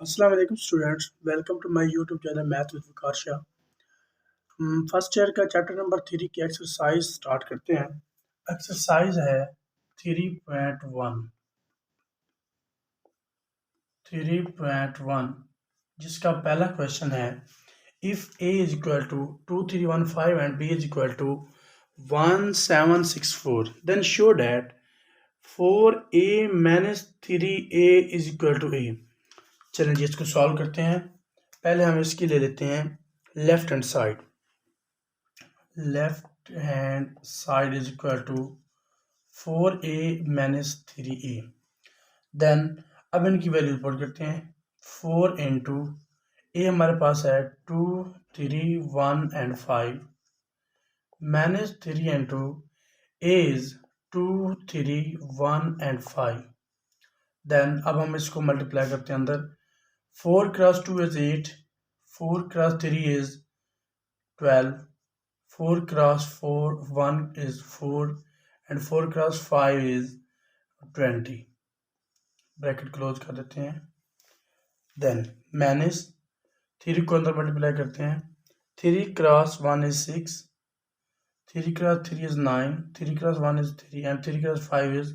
अस्सलाम वालेकुम students, welcome to my YouTube channel math with Waqar Shah. First year का chapter number 3 की एक्सरसाइज स्टार्ट करते हैं। एक्सरसाइज है 3.1 जिसका पहला क्वेश्चन है if A is equal to 2315 and B is equal to 1764 then show that 4a minus 3a is equal to a। चलें जी, इसको सॉल्व करते हैं। पहले हम इसकी ले लेते हैं left hand side is equal to 4a minus 3a। Then अब इनकी वैल्यू पुट करते हैं। 4 इंटू ए हमारे पास है 2, 3, 1 and 5 minus 3 into A is 2, 3, 1 and 5। Then अब हम इसको मल्टीप्लाई करते हैं अंदर। 4 cross 2 is 8, 4 cross 3 is 12, 4 cross 4 1 is 4 and 4 cross 5 is 20। Bracket close कर देते हैं। देन माइनस 3 को अंदर मल्टीप्लाई करते हैं। 3 cross 1 is 6, 3 cross 3 is 9, 3 cross 1 is 3 and 3 cross 5 is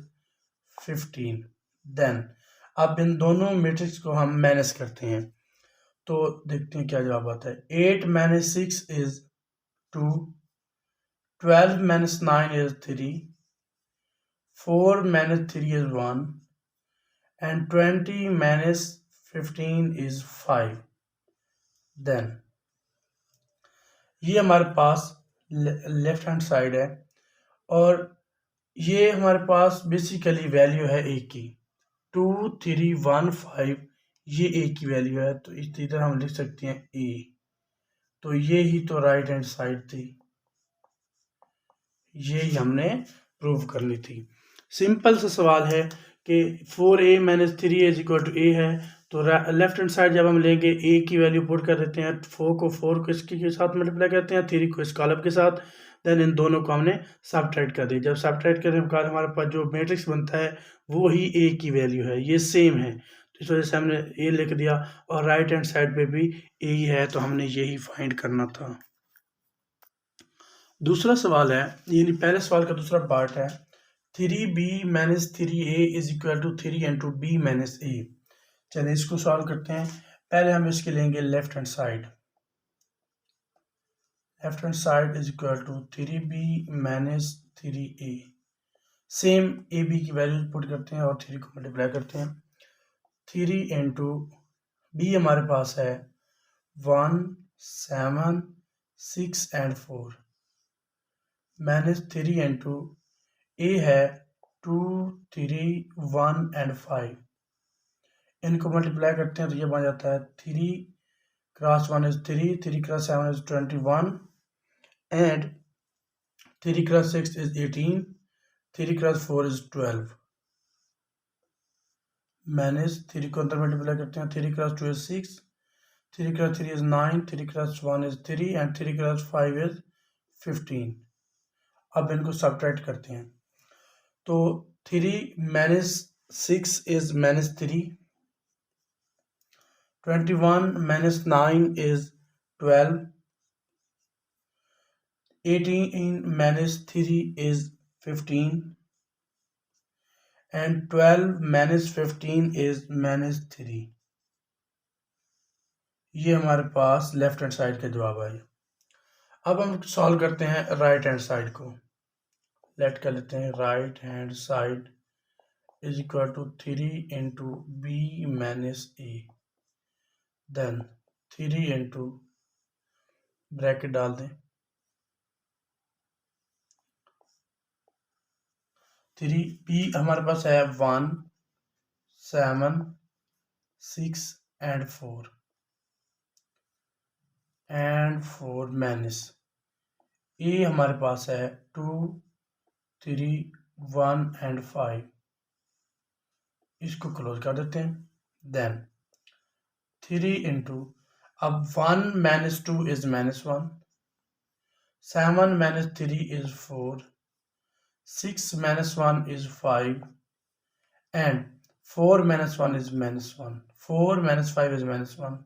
15। Then अब इन दोनों मैट्रिक्स को हम माइनस करते हैं तो देखते हैं क्या जवाब आता है। 8 minus 6 is 2, 12 minus 9 is 3, 4 minus 3 is 1 and 20 minus 15 is 5। Then ये हमारे पास लेफ्ट हैंड साइड है और ये हमारे पास बेसिकली वैल्यू है ए की। 2, 3, 1, 5 ये ए की वैल्यू है तो इधर हम लिख सकते हैं ए। तो ये ही तो राइट हैंड साइड थी, ये ही हमने प्रूव करनी थी। सिंपल सा सवाल है कि 4a minus 3a is equal to a है तो लेफ्ट हैंड साइड जब हम लेंगे a की वैल्यू पुट कर देते हैं। 4 को इसके के साथ मल्टीप्लाई करते हैं, 3 को इस कॉलम के साथ। देन इन दोनों को हमने सबट्रैक्ट कर दिया। जब सबट्रैक्ट करने के बाद हमारे पास जो मैट्रिक्स बनता है वो ही a की वैल्यू है, ये सेम है तो इस वजह से हमने a लिख दिया। और राइट हैंड साइड पे भी a ही है तो हमने यही फाइंड करना था। दूसरा सवाल है, यानी पहले सवाल का दूसरा पार्ट है 3b minus 3a is equal to 3 into B minus A. चलिए इसको सॉल्व करते हैं। पहले हम इसके लेंगे left hand side is equal to 3b minus 3a। Same A B की वैल्यू पुट करते हैं और 3 को मल्टीप्लाई करते हैं। 3 इंटू बी हमारे पास है 1, 7, 6 एंड 4 माइनस 3 इंटू ए है 2, 3, 1 एंड 5। इनको मल्टीप्लाई करते हैं तो ये बन जाता है 3 cross 1 is 3, 3 cross 7 is 21 and 3 cross 6 is 18, 3 cross 4 is 12 minus 3 को अंदर मल्टीप्लाई करते हैं। 3 cross 2 is 6, 3 cross 3 is 9, 3 cross 1 is 3 and 3 cross 5 is 15। अब इनको सबट्रैक्ट करते हैं तो 3 minus 6 is minus 3, 21 minus 9 is 12, 18 minus 3 is 15 and 12 minus 15 is minus 3। ये हमारे पास लेफ्ट हैंड साइड का जवाब है। अब हम सॉल्व करते हैं राइट हैंड साइड को। लेट कर लेते हैं right hand side is equal to 3 into B minus A. Then 3 into bracket डाल दें 3 बी हमारे पास है 1, 7, 6 एंड 4 माइनस ए हमारे पास है 2, 3, 1 एंड 5। इसको क्लोज कर देते हैं। देन 3 इंटू अब 1 minus 2 is minus 1, 7 minus 3 is 4, 6 minus 1 is 5 and 4 minus 1 is minus 1। 4 - 5 is -1,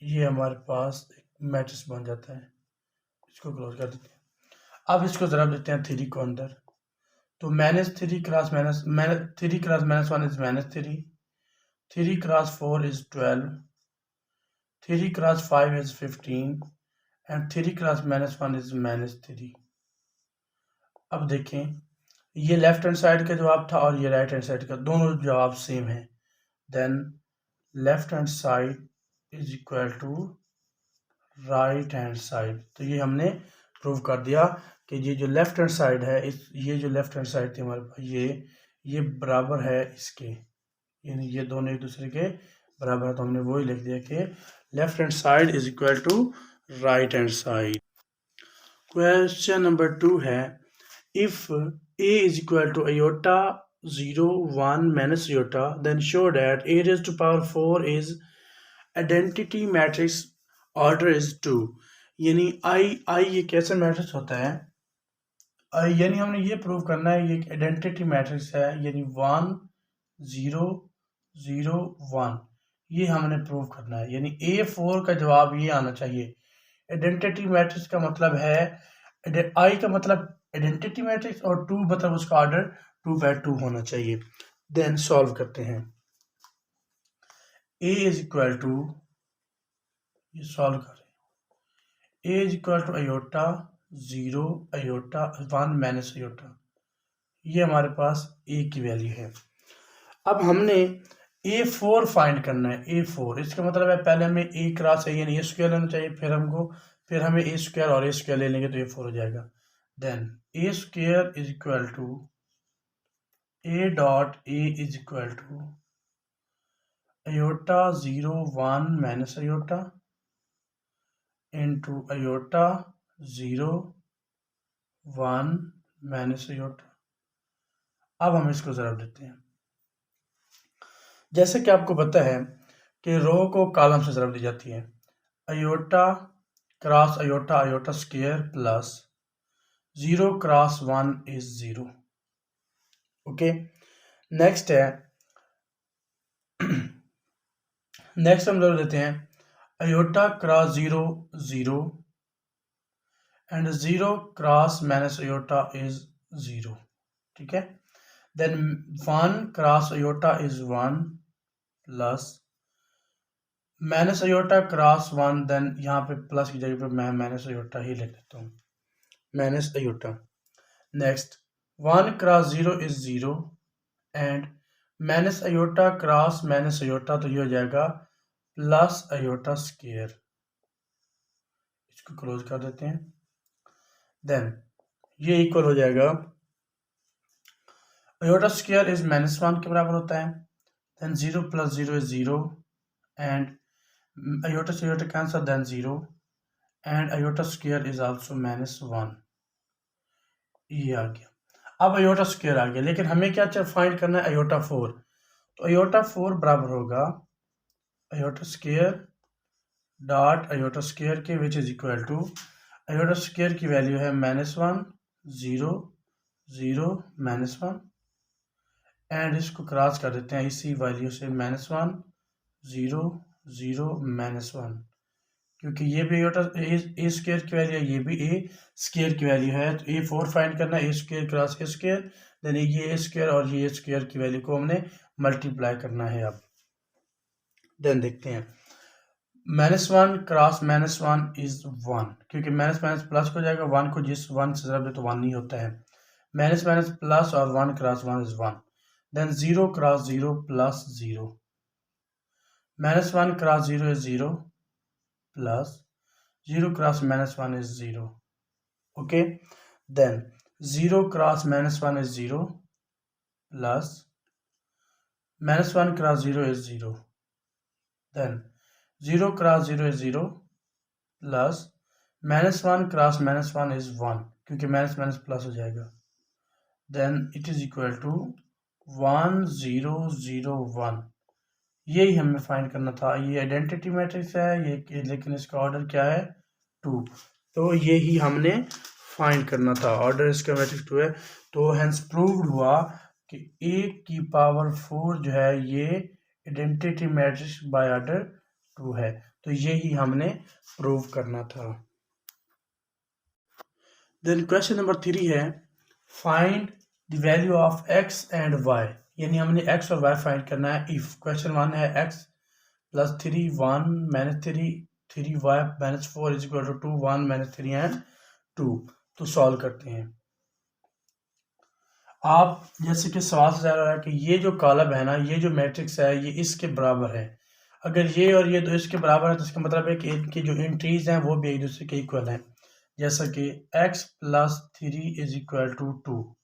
ये हमारे पास एक मैट्रिक्स बन जाता है। इसको क्लोज कर देते हैं। अब इसको ज़रा देते हैं 3 को अंदर, तो -3 cross -3 cross -1 is -3, 3 cross 4 is 12, 3 cross 5 is 15 and 3 cross -1 is -3। अब देखें, ये लेफ्ट हैंड साइड का जवाब था और ये राइट हैंड साइड का, दोनों जवाब सेम है। Then left hand side is equal to right hand side. तो ये हमने प्रूव कर दिया कि ये जो लेफ्ट हैंड साइड है, ये जो लेफ्ट हैंड साइड थी हमारे पास, ये बराबर है इसके, यानी ये दोनों एक दूसरे के बराबर है। तो हमने वही लिख दिया कि left hand side is equal to right hand side. Question number 2 है, if a is equal to iota 0 1 minus iota, then show that a raised to power 4 is identity matrix, order is 2। यानी I ये कैसा matrix होता है, यानी हमने ये prove करना है ये आइडेंटिटी मैट्रिक्स है, यानी 1 0 0 1, ये हमने प्रूव करना है। यानी A4 का जवाब ये आना चाहिए। आइडेंटिटी मैट्रिक्स का मतलब है, I का मतलब आइडेंटिटी मैट्रिक्स और 2 मतलब उसका ऑर्डर 2/2 होना चाहिए। देन सॉल्व करते हैं। A इज इक्वल टू, ये सॉल्व कर रहे हैं, A is equal to iota 0 iota 1 minus iota, ये हमारे पास A की वैल्यू है। अब हमने A4 फाइंड करना है। A4 इसका मतलब है पहले हमें A क्रॉस A यानी A स्क्वायर लेना चाहिए, फिर हमें A स्क्वायर और A स्क्वायर ले लेंगे तो A4 हो जाएगा। Then A square is equal to A dot A is equal to iota 0 1 minus iota into iota 0 1 minus iota. अब हम इसको ज़रा देते हैं। जैसे कि आपको पता है कि रो को कॉलम से ज़रब दी जाती है, iota cross iota iota square plus 0 cross 1 is 0। Okay, next है, नेक्स्ट हम ज़रब देते हैं iota cross 0 0 and 0 cross minus iota is 0। ठीक है, then 1 cross iota is 1 plus minus iota cross 1, then यहाँ पे प्लस की जगह पे मैं माइनस आयोटा ही लिख देता हूँ, minus iota. Next 1 cross 0 is 0 and minus iota cross minus iota, तो ये हो जाएगा प्लस आयोटा स्क्वायर। इसको क्लोज कर देते हैं। देन ये इक्वल हो जाएगा, आयोटा स्क्वायर इज -1 के बराबर होता है। Then 0 plus 0 is 0 and iota से iota cancel, then 0 and iota square is also -1। ये आ गया। अब आयोटा स्क्वायर आ गया, लेकिन हमें क्या फाइंड करना है, आयोटा 4। तो आयोटा 4 बराबर होगा iota square dot iota square के, which is equal to iota square की वैल्यू है -1 0 0 -1 एंड इसको क्रॉस कर देते हैं इसी वैल्यू से, -1 0 0 -1, क्योंकि ये भी ए स्क्वायर की वैल्यू है, ये भी ए स्क्वायर की वैल्यू है। तो A4 फाइंड करना है, A square cross A square, then ये ए स्क्वायर और ये ए स्क्वायर की वैल्यू को हमने मल्टीप्लाई करना है। अब देन देखते हैं, -1 क्रॉस -1 इज 1, क्योंकि माइनस माइनस प्लस हो जाएगा, 1 को जिस 1 से ज़रब दे तो 1 नहीं होता है, माइनस माइनस प्लस और 1 cross 1 is 1। Then 0 cross 0 plus 0, -1 cross 0 is 0 plus 0 cross -1 is 0. Okay, then 0 cross -1 is 0 plus -1 cross 0 is 0. Then 0 cross 0 is 0 plus -1 cross -1 is 1, क्योंकि माइनस माइनस प्लस हो जाएगा। Then it is equal to 1 0 0 1। यही हमें find करना था। ये identity matrix है ये, लेकिन इसका ऑर्डर क्या है, 2। तो यही हमने फाइंड करना था, ऑर्डर इसका मैट्रिक्स 2 है। तो हेंस प्रूव्ड हुआ कि A की पावर 4 जो है ये आइडेंटिटी मैट्रिक्स बाय ऑर्डर 2 है। तो ये ही हमने प्रूव करना था। देन क्वेश्चन नंबर 3 है find the value of x and y, यानी हमने x और y फाइंड करना है। इफ क्वेश्चन 1 है x plus 3 1 minus 3 y minus 4 is equal to 2 1 minus 3 and 2। तो सॉल्व करते हैं। आप जैसे कि सवाल से जा रहा है कि ये जो कॉलम है ना, ये जो मैट्रिक्स है ये इसके बराबर है। अगर ये और ये दो इसके बराबर है तो इसका मतलब है कि इनकी जो एंट्रीज हैं वो भी एक दूसरे के इक्वल हैं। जैसा कि x plus 3 is equal to 2,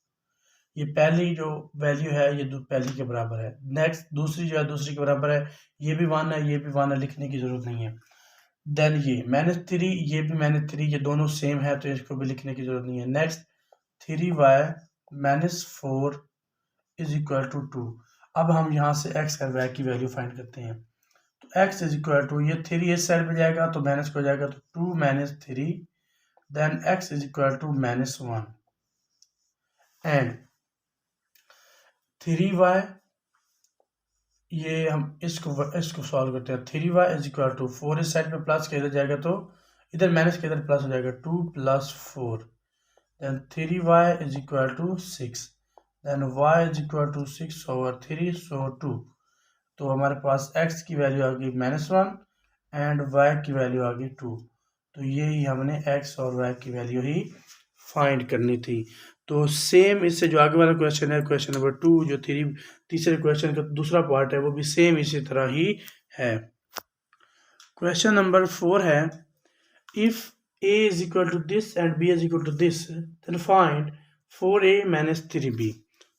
ये पहली जो वैल्यू है ये पहली के बराबर है। नेक्स्ट दूसरी जो है दूसरी के बराबर है, ये भी 1 है ये भी 1 है, लिखने की जरूरत नहीं है। देन ये -3 ये भी -3, ये दोनों सेम है तो इसको भी लिखने की जरूरत नहीं है। Next 3y -4 is equal to 2। अब हम यहाँ से x और y की वैल्यू फाइंड करते हैं। तो x इज इक्वल टू, ये 3 इस साइड पे जाएगा तो माइनस को जाएगा तो 2 - 3, then x is equal to -1 and 3y, ये हम इसको सॉल्व करते हैं। 3y इज इक्वल टू 4 इस साइड पे प्लस के इधर जाएगा तो इधर माइनस के इधर प्लस हो जाएगा 2 + 4, then 3y is equal to 6, then y is equal to 6/3 so 2। तो हमारे पास x की वैल्यू आ गई -1 एंड y की वैल्यू आ गई 2। तो ये ही हमने x और y की वैल्यू ही फाइंड करनी थी। तो सेम इससे जो आगे वाला क्वेश्चन है क्वेश्चन नंबर 2 जो तीसरे क्वेश्चन का दूसरा पार्ट है वो भी सेम इसी तरह ही है। क्वेश्चन नंबर 4 है if a is equal to this and b is equal to this then find 4a - 3b।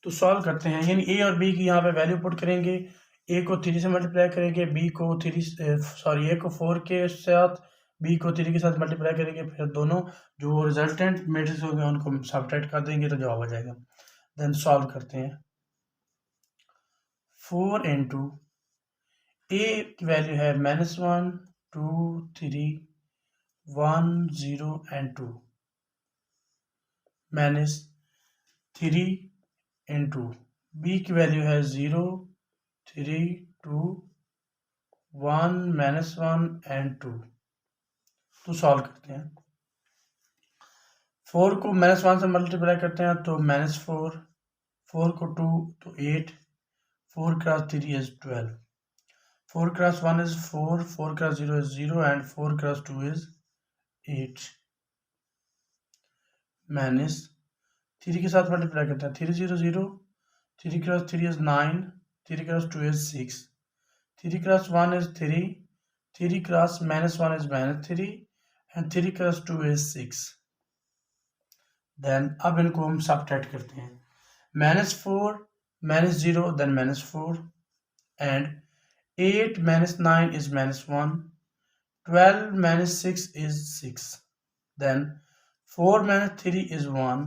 तो सॉल्व करते हैं, यानी a और b की यहाँ पे वैल्यू पुट करेंगे। a को 3 से मल्टीप्लाई करेंगे, a को 4 के साथ b को 3 के साथ मल्टीप्लाई करेंगे, फिर दोनों जो रिजल्टेंट मैट्रिक्स होंगे उनको सब्ट्रैक्ट कर देंगे तो जवाब आ जाएगा। देन सॉल्व करते हैं। 4 इंटू a की वैल्यू है -1 2 3 1 0 एंड 2 -3 इंटू b की वैल्यू है 0 3 2 1 -1 एंड 2। तो सॉल्व करते हैं। 4 को -1 से मल्टीप्लाई करते हैं तो -4, 4 को 2 तो 8, 4 cross 3 is 12, 4 cross 1 is 4, 4 cross 0 is 0 and 4 cross 2 is 8 minus 3 के साथ मल्टीप्लाई करते हैं 3 0 0, 3 cross 3 is 9, 3 cross 2 is 6, 3 cross 1 is 3, 3 cross -1 is -3 and 3 cross 2 is 6। Then अब इनको हम सब्ट्रैक्ट करते हैं। -4 -0 then -4 and 8 -9 is -1, 12 - 6 is 6, then 4 - 3 is 1,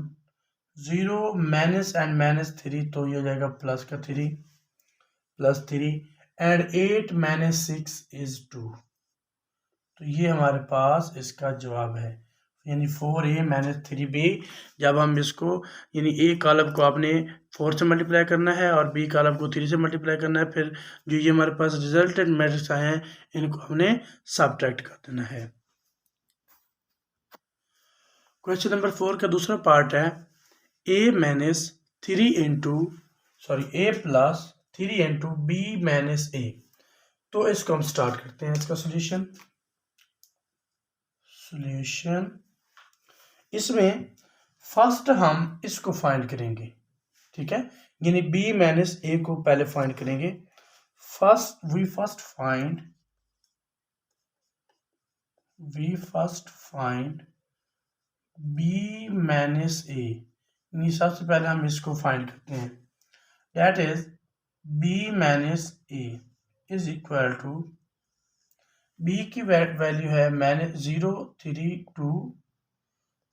0 minus and -3 तो ये हो जाएगा +3 एंड 8 - 6 इज 2। तो ये हमारे पास इसका जवाब है, यानी 4a - 3b। जब हम इसको यानी a कॉलम को आपने 4 से मल्टीप्लाई करना है और b कॉलम को 3 से मल्टीप्लाई करना है, फिर जो ये हमारे पास रिजल्टेंट मैट्रिक्स आए हैं इनको हमने सब्ट्रैक्ट कर देना है। क्वेश्चन नंबर 4 का दूसरा पार्ट है a plus 3 into b - a। तो इसको हम स्टार्ट करते हैं इसका सॉल्यूशन। इसमें फर्स्ट हम इसको फाइंड करेंगे, ठीक है, यानी b - a को पहले फाइंड करेंगे। We first find b - a, यानी सबसे पहले हम इसको फाइंड करते हैं। That is b - a is equal to, b की वैल्यू है -0 3 2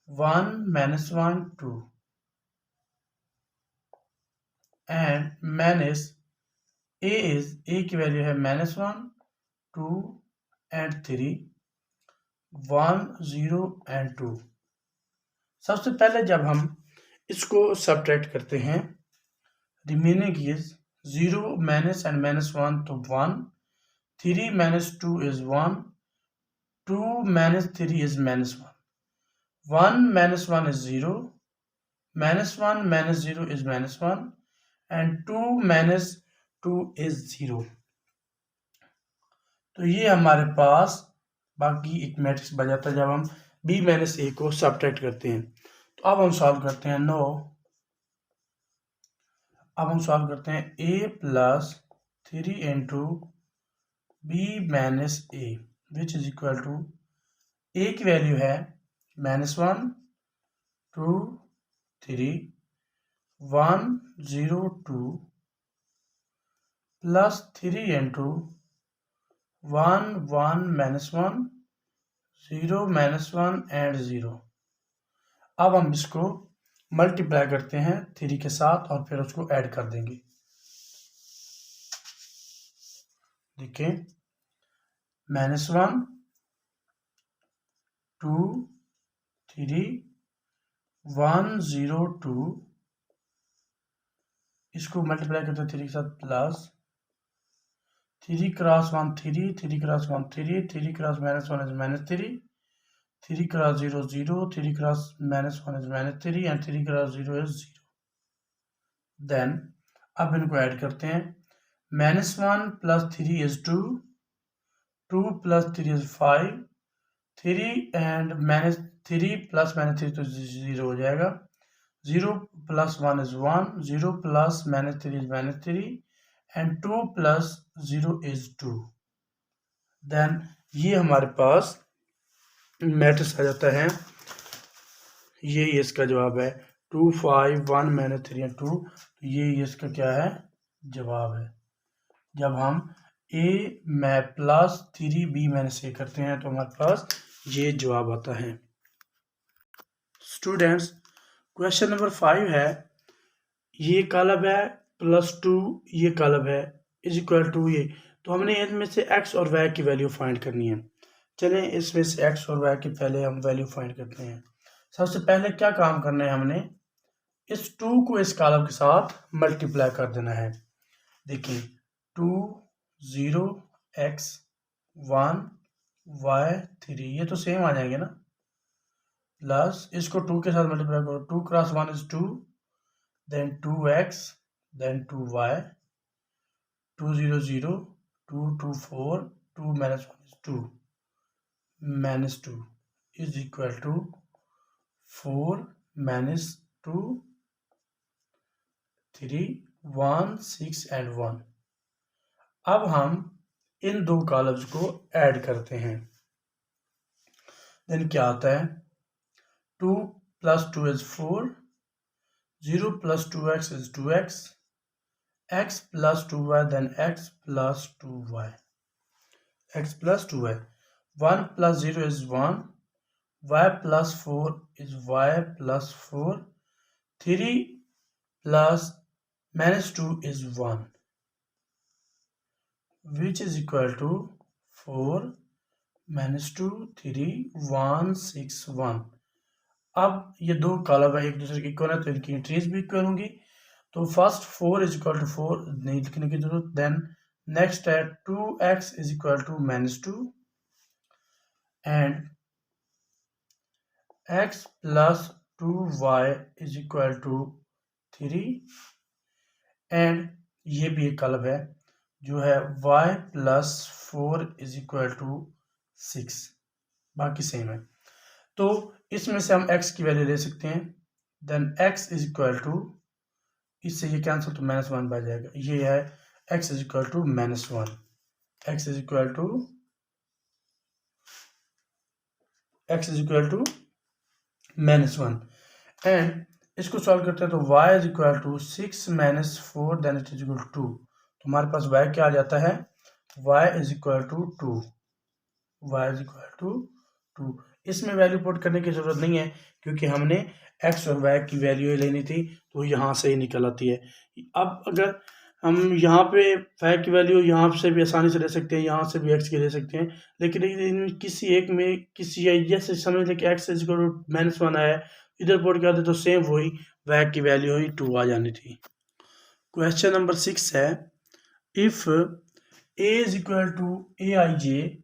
1 -1 2 एंड माइनस a की वैल्यू है -1 2 एंड 3 1 0 एंड 2। सबसे पहले जब हम इसको सब्ट्रैक्ट करते हैं, remaining is 0 minus and minus 1 to 1, 3 minus 2 is 1, 2 minus 3 is minus 1, 1 minus 1 is 0, minus 1 minus 0 is minus 1, and 2 minus 2 is 0. तो ये हमारे पास बाकी एक मैट्रिक्स बच जाता है जब हम b माइनस ए को सब्ट्रैक्ट करते हैं। तो अब हम सॉल्व करते हैं। अब हम सॉल्व करते हैं a plus 3 into B minus A which is equal to a की वैल्यू है -1 2 3 1 0 2 प्लस 3 इंटू 1 1 -1 0 -1 एंड 0। अब हम इसको मल्टीप्लाई करते हैं 3 के साथ और फिर उसको ऐड कर देंगे। देखिए -1 2 3 1 0 2, इसको मल्टीप्लाई करते हैं 3 के साथ plus 3 cross 1 3 3 cross 1 3 3 cross -1 is -3, 3 cross 0 0, 3 cross -1 is -3 and 3 cross 0 is 0। Then अब इनको ऐड करते हैं। -1 plus 3 is 2, 2 plus 3 is 5, 3 and -3 plus -3 तो 0 हो जाएगा, 0 plus 1 is 1, 0 plus -3 is -3 and 2 plus 0 is 2। Then ये हमारे पास मैट्रिक्स आ जाता है। ये इसका जवाब है 2 5 1 -3 and 2। ये इसका क्या है जवाब है। जब हम a में प्लस 3b माइनस a करते हैं तो हमारे पास ये जवाब आता है। स्टूडेंट्स क्वेश्चन नंबर 5 है, ये कॉलम है +2, ये कॉलम है इज इक्वल टू ये। तो हमने इसमें से x और y की वैल्यू फाइंड करनी है। चलें इसमें से x और y की पहले हम वैल्यू फाइंड करते हैं। सबसे पहले क्या काम करना है, हमने इस 2 को इस कॉलम के साथ मल्टीप्लाई कर देना है। देखिए 2 0 x 1 y 3, ये तो सेम आ जाएंगे ना, प्लस इसको 2 के साथ मल्टीप्लाई करो, 2 cross 1 is 2, then 2x then 2y, 2 0 0, 2 2 4, 2 minus 1 is 2, minus 2 is equal to 4 minus 2 3 1 6 and 1। अब हम इन दो कॉलम्स को ऐड करते हैं। देन क्या आता है, 2 plus 2 is 4, 0 plus 2x is 2x, x plus 2y then x plus 2y, x plus 2y, 1 plus 0 is 1, y plus 4 is y plus 4, 3 plus -2 is 1, which is equal to 4 -2 3 1 6 1। अब ये दो column है एक दूसरे के इक्वल है तो इनकी एंट्रीज भी इक्वल होंगी। तो फर्स्ट 4 इज इक्वल टू 4 नहीं लिखने की जरूरत। देन नेक्स्ट है 2x is equal to -2 and x plus 2y is equal to 3 and ये भी एक कॉलम है जो है y plus 4 is equal to 6, बाकी सेम है। तो इसमें से हम x की वैल्यू ले सकते हैं। Then x is equal to, इससे ये कैंसिल तो -1 बच जाएगा, ये है x is equal to -1, x is equal to -1 and इसको सॉल्व करते हैं तो y is equal to 6 - 4 then it is equal to 2। तो हमारे पास y क्या आ जाता है, y is equal to 2, y is equal to 2। इसमें वैल्यू पुट करने की ज़रूरत नहीं है क्योंकि हमने x और y की वैल्यू लेनी थी तो यहाँ से ही निकल आती है। अब अगर हम यहाँ पे y की वैल्यू यहाँ से भी आसानी से ले सकते हैं, यहाँ से भी x की ले सकते हैं, लेकिन इनमें किसी एक में किसी जैसे समझ लें कि x इक्वल टू -1 आया, इधर पुट कर दे तो सेम वही y की वैल्यू ही 2 आ जानी थी। क्वेश्चन नंबर 6 है, if A is equal to A I J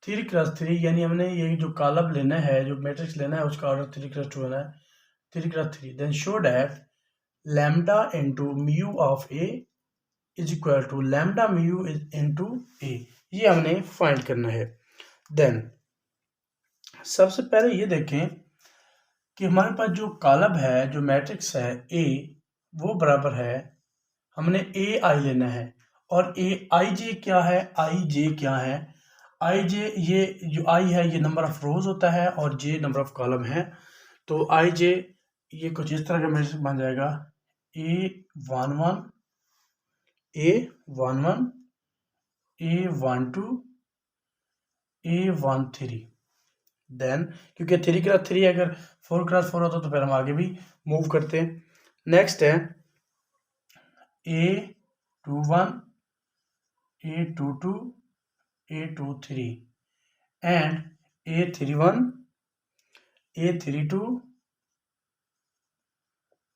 3x3, यानी हमने ये जो कॉलम लेना है, जो मैट्रिक्स लेना है, उसका ऑर्डर 3x2 होना है, 3x3, then show that lambda into mu of A is equal to lambda mu into A. ये हमने फाइंड करना है। देन सबसे पहले ये देखें कि हमारे पास जो कॉलम है, जो मैट्रिक्स है ए, वो बराबर है, हमने ए आई लेना है, और ए आई जे क्या है, आई जे क्या है, आई जे, ये जो आई है ये नंबर ऑफ रोज होता है और जे नंबर ऑफ कॉलम है। तो आई जे ये कुछ इस तरह का मैट्रिक्स बन जाएगा, A11 A11 A12 A13। Then क्योंकि 3x3 अगर 4x4 होता तो फिर हम आगे भी मूव करते हैं। नेक्स्ट है A21 A22 A23 and A31 A32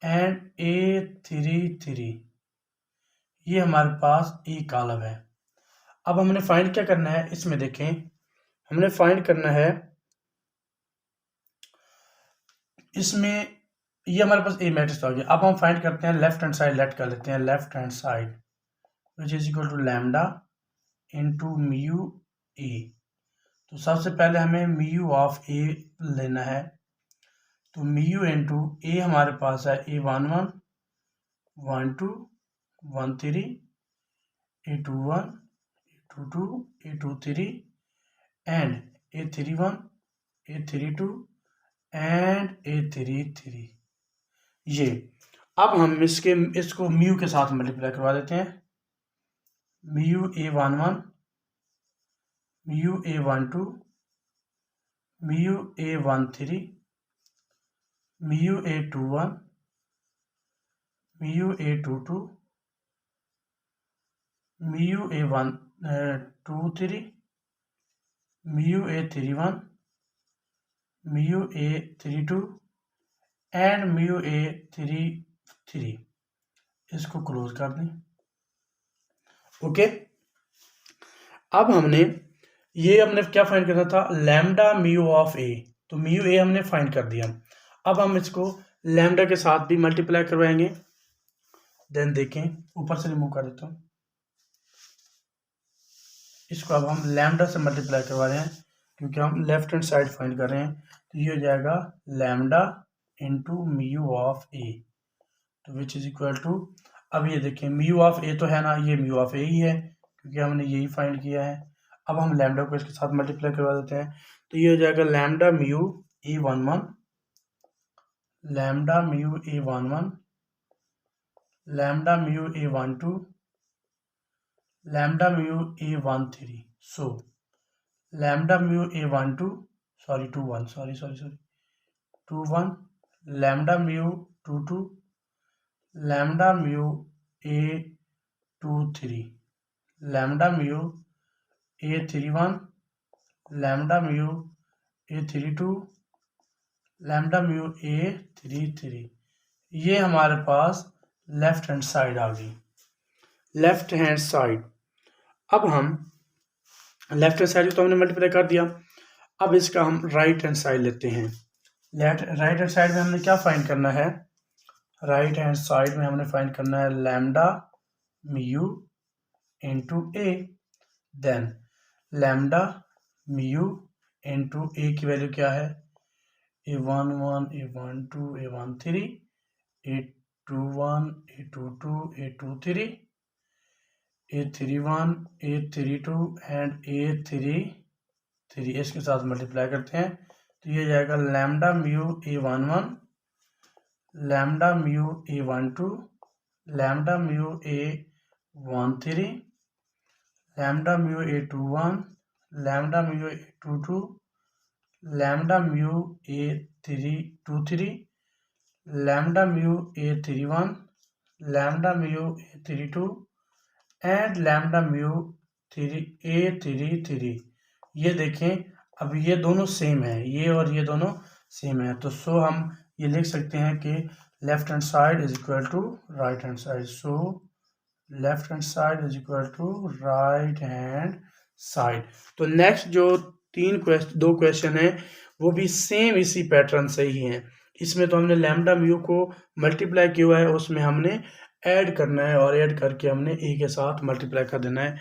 and A33। ये हमारे पास ए कॉलम है। अब हमने फाइंड क्या करना है, इसमें देखें, हमने फाइंड करना है इसमें, ये हमारे पास ए मैट्रिक्स आ गया। अब हम फाइंड करते हैं लेफ्ट हैंड साइड, लेट कर लेते हैं left hand side, which is equal to lambda into mu A. तो सबसे पहले हमें म्यू ऑफ ए लेना है, तो म्यू इंटू ए हमारे पास है A11 12 13 A21 A22 A23 and A31 A32 and A33। ये अब हम इसको म्यू के साथ मल्टीप्लाई करवा देते हैं, mu A11 mu A12 mu A13 mu A21 mu A22 mu A23 mu A31 mu A32 and mu A33। इसको क्लोज कर दें। ओके, अब हमने क्या फाइंड करना था, लैम्डा म्यू ऑफ ए। तो म्यू ए हमने फाइंड कर दिया। अब हम इसको लैम्डा के साथ भी मल्टीप्लाई करवाएंगे। देन देखें, ऊपर से रिमूव कर देता हूँ, इसको अब हम लैम्डा से मल्टीप्लाई करवा रहे हैं क्योंकि हम लेफ्ट हैंड साइड फाइंड कर रहे हैं। तो ये हो जाएगा लैम्डा इंटू म्यू ऑफ ए, तो विच इज इक्वल टू, अब ये देखें म्यू ऑफ ए तो है ना, ये म्यू ऑफ ए ही है क्योंकि हमने यही फाइंड किया है। अब हम लैम्डा को इसके साथ मल्टीप्लाई करवा देते हैं, तो ये हो जाएगा lambda mu A11 lambda mu A11 lambda mu A12 lambda mu A13। सो lambda mu A12 21 lambda mu 22 lambda mu A23 lambda mu A31 lambda mu A32 lambda mu A33। ये हमारे पास लेफ्ट हैंड साइड आ गई। Left hand side, अब हम left hand side को तो हमने multiply कर दिया, अब इसका हम राइट हैंड साइड लेते हैं। राइट हैंड साइड में हमने क्या फाइंड करना है, राइट हैंड साइड में हमने फाइंड करना है लैम्डा म्यू इंटू ए। देन लैम्डा म्यू इंटू ए की वैल्यू क्या है, A11 A12 A13 A21 A22 A23 A31 A32 and A33। इसके साथ मल्टीप्लाई करते हैं तो ये जाएगा lambda mu A11 lambda mu A12 lambda mu A13 lambda mu A21 lambda mu A22 lambda mu A23 lambda mu A31 lambda mu A32 and lambda mu A33। ये देखें, अब ये दोनों सेम है, ये और ये दोनों सेम है, तो सो हम ये लिख सकते हैं कि left hand side is equal to right hand side, so left hand side is equal to right hand side. तो नेक्स्ट जो दो क्वेश्चन है वो भी सेम इसी पैटर्न से ही हैं। इसमें तो हमने लैम्डा म्यू को मल्टीप्लाई किया है, उसमें हमने ऐड करना है और ऐड करके हमने ए के साथ मल्टीप्लाई कर देना है।